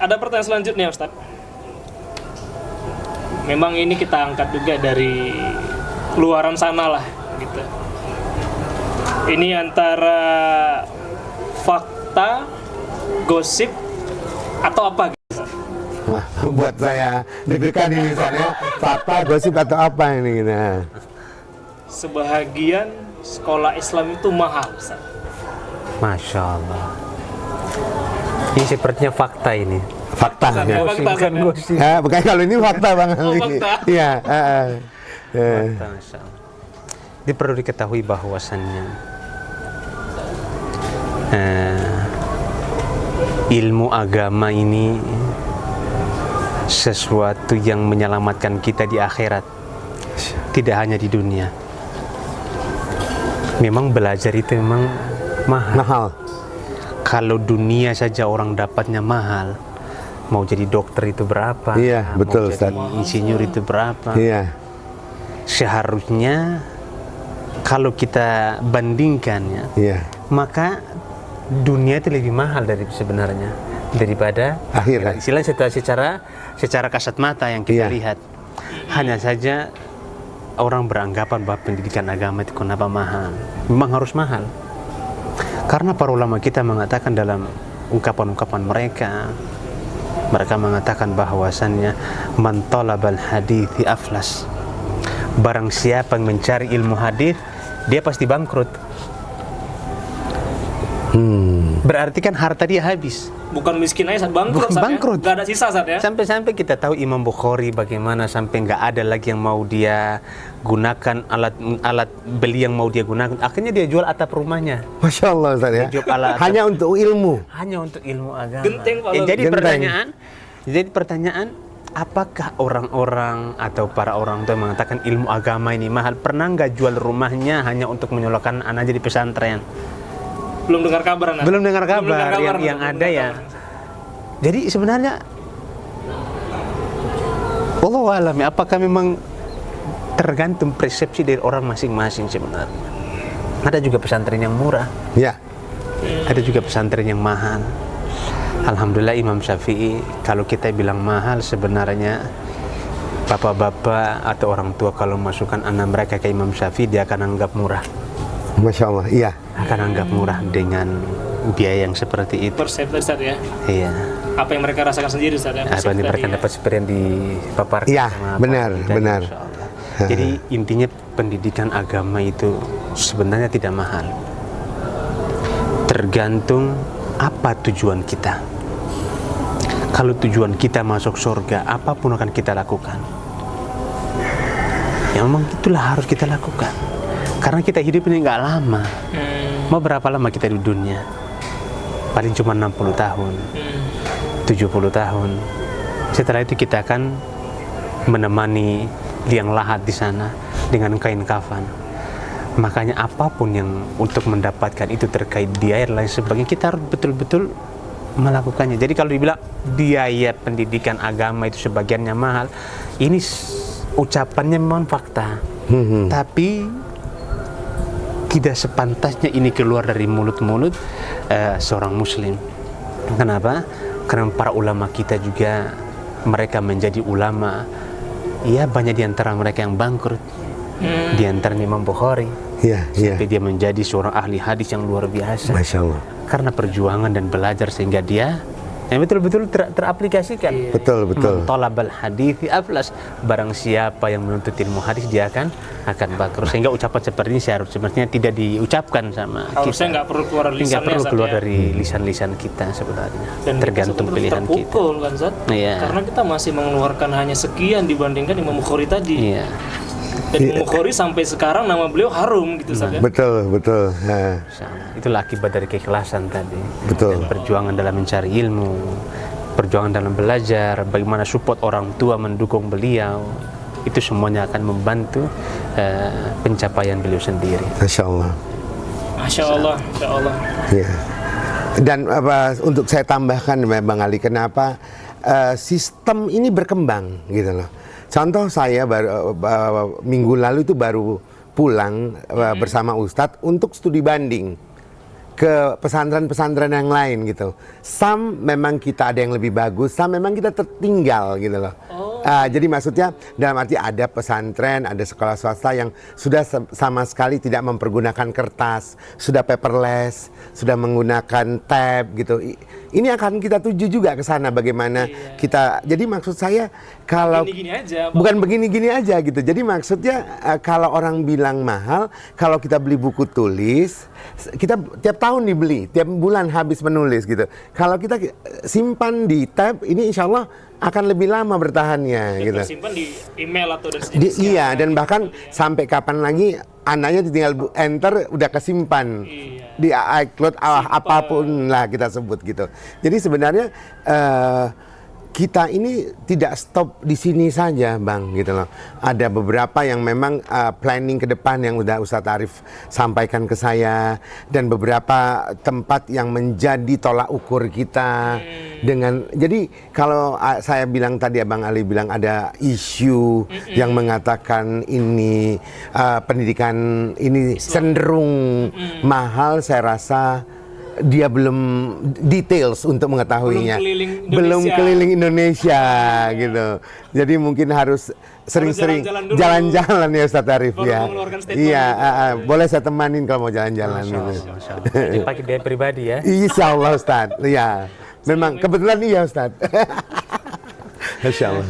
ada pertanyaan selanjutnya Ustaz. Memang ini kita angkat juga dari luaran sana lah gitu. Ini antara fakta, gosip, atau apa gitu? Wah, buat saya deg-degan ini misalnya fakta, gosip atau apa ini nah. Sebahagian sekolah Islam itu mahal Ustaz. Masya Allah. Ini sepertinya fakta ini. Fakta ya. Fakta, Bukan Ustaz. gosip. Bukan kalau ini fakta Bang Ali. fakta. Iya, Fakta, Masya Allah. Ini perlu diketahui bahwasannya ilmu agama ini sesuatu yang menyelamatkan kita di akhirat, tidak hanya di dunia. Memang belajar itu memang mahal. Kalau dunia saja orang dapatnya mahal, mau jadi dokter itu berapa? Iya, betul, mau jadi Ustaz. insinyur itu berapa? Iya. Seharusnya kalau kita bandingkan ya, Iya. maka dunia itu lebih mahal dari sebenarnya daripada Akhirat. Istilahnya secara kasat mata yang kita Iya. lihat. Hanya saja orang beranggapan bahwa pendidikan agama itu kenapa mahal? Memang harus mahal. Karena para ulama kita mengatakan dalam ungkapan-ungkapan mereka mengatakan bahwasannya man talabal hadithi aflas. Barang siapa yang mencari ilmu hadis, dia pasti bangkrut. Berarti kan harta dia habis. Bukan miskin aja Ustaz, bangkrut Bukan Ustaz, bangkrut. ya? Gak ada sisa Ustaz ya. Sampai-sampai kita tahu Imam Bukhari bagaimana sampai nggak ada lagi yang mau dia gunakan alat beli yang mau dia gunakan. Akhirnya dia jual atap rumahnya. Masya Allah Ustaz ya. Dia jual alat Hanya untuk ilmu. hanya untuk ilmu agama. Genteng, Pak. Jadi Genteng. pertanyaan, apakah orang-orang atau para orang tua yang mengatakan ilmu agama ini mahal pernah nggak jual rumahnya hanya untuk menyolokkan anak jadi pesantren? Belum dengar kabar Anak. Belum dengar kabar. Yang belum ada dengar ya. kabar. Jadi sebenarnya Wallahu a'lam, apakah memang tergantung persepsi dari orang masing-masing sebenarnya. Ada juga pesantren yang murah, Ya. ada juga pesantren yang mahal. Alhamdulillah Imam Syafi'i, kalau kita bilang mahal sebenarnya bapak-bapak atau orang tua kalau masukkan anak mereka ke Imam Syafi'i, dia akan anggap murah. Masya Allah. Iya. Akan anggap murah dengan biaya yang seperti itu. Persepsi Ustaz ya. Iya. Apa yang mereka rasakan sendiri Ustaz ya. Apa yang mereka Persepsi dapat seperti yang dipaparkan Iya, sama benar, Pak Kita, benar. Insya Allah. Jadi intinya pendidikan agama itu sebenarnya tidak mahal. Tergantung apa tujuan kita. Kalau tujuan kita masuk surga, apapun akan kita lakukan. Ya memang itulah harus kita lakukan. Karena kita hidup ini nggak lama. Mau berapa lama kita di dunia? Paling cuma 60 tahun, 70 tahun. Setelah itu kita akan menemani liang lahat di sana dengan kain kafan. Makanya apapun yang untuk mendapatkan itu terkait biaya dan lain sebagainya, kita harus betul-betul melakukannya. Jadi kalau dibilang biaya pendidikan agama itu sebagiannya mahal, ini ucapannya memang fakta. Tapi tidak sepantasnya ini keluar dari mulut-mulut seorang muslim. Kenapa? Karena para ulama kita juga mereka menjadi ulama. Ya banyak di antara mereka yang bangkrut. Di antara Imam Bukhari. Iya, iya. Sampai dia menjadi seorang ahli hadis yang luar biasa. Masya Allah. Karena perjuangan dan belajar sehingga dia yang betul-betul teraplikasikan. Betul, betul. Talabal hadithi aflas. Barang siapa yang menuntut ilmu hadis dia akan bangkrut. Sehingga ucapan seperti ini sebenarnya tidak diucapkan sama Harusnya kita. nggak perlu keluar lisannya Nggak perlu Ustaz, keluar ya. dari lisan-lisan kita sebenarnya. Dan Tergantung kita pilihan kita. terpukul kan Zat. Iya. Karena kita masih mengeluarkan hanya sekian dibandingkan Imam Bukhari tadi. Iya. Dan Imam Bukhari sampai sekarang nama beliau harum gitu Zat ya. Betul, betul. Nah, Itulah akibat dari keikhlasan tadi. Betul. Dan perjuangan dalam mencari ilmu, perjuangan dalam belajar, bagaimana support orang tua mendukung beliau. Itu semuanya akan membantu pencapaian beliau sendiri. Masya Allah. Masya Allah, Masya Allah. Ya. Dan untuk saya tambahkan Bang Ali, kenapa sistem ini berkembang gitu loh. Contoh saya baru minggu lalu itu baru pulang bersama Ustadz untuk studi banding ke pesantren-pesantren yang lain gitu. Some memang kita ada yang lebih bagus, some memang kita tertinggal gitu loh. Jadi maksudnya dalam arti ada pesantren, ada sekolah swasta yang sudah sama sekali tidak mempergunakan kertas, sudah paperless, sudah menggunakan tab gitu. Ini akan kita tuju juga ke sana bagaimana kita. Jadi maksud saya kalau Gini-gini aja, Bang. bukan begini-gini aja gitu. Jadi maksudnya kalau orang bilang mahal, kalau kita beli buku tulis, kita tiap tahun dibeli, tiap bulan habis menulis gitu. Kalau kita simpan di tab, ini insya Allah akan lebih lama bertahannya Dan gitu. tersimpan di email atau dan sejenisnya. Iya, dan bahkan sampai kapan lagi anaknya tinggal enter udah kesimpan di iCloud apapun lah kita sebut gitu. Jadi sebenarnya kita ini tidak stop di sini saja, Bang, gitu loh. Ada beberapa yang memang planning ke depan yang udah Ustadz Arif sampaikan ke saya, dan beberapa tempat yang menjadi tolak ukur kita dengan. Jadi kalau saya bilang tadi, Abang Ali bilang ada isu yang mengatakan ini pendidikan ini cenderung mahal, saya rasa dia belum details untuk mengetahuinya, belum keliling Indonesia gitu. Jadi mungkin harus sering-sering jalan-jalan ya Ustadz Arif ya. Iya, boleh saya temanin kalau mau jalan-jalan gitu. Jadi pakai biaya pribadi ya. Insya Allah Ustadz, iya. Memang kebetulan iya Ustadz. Insya Allah.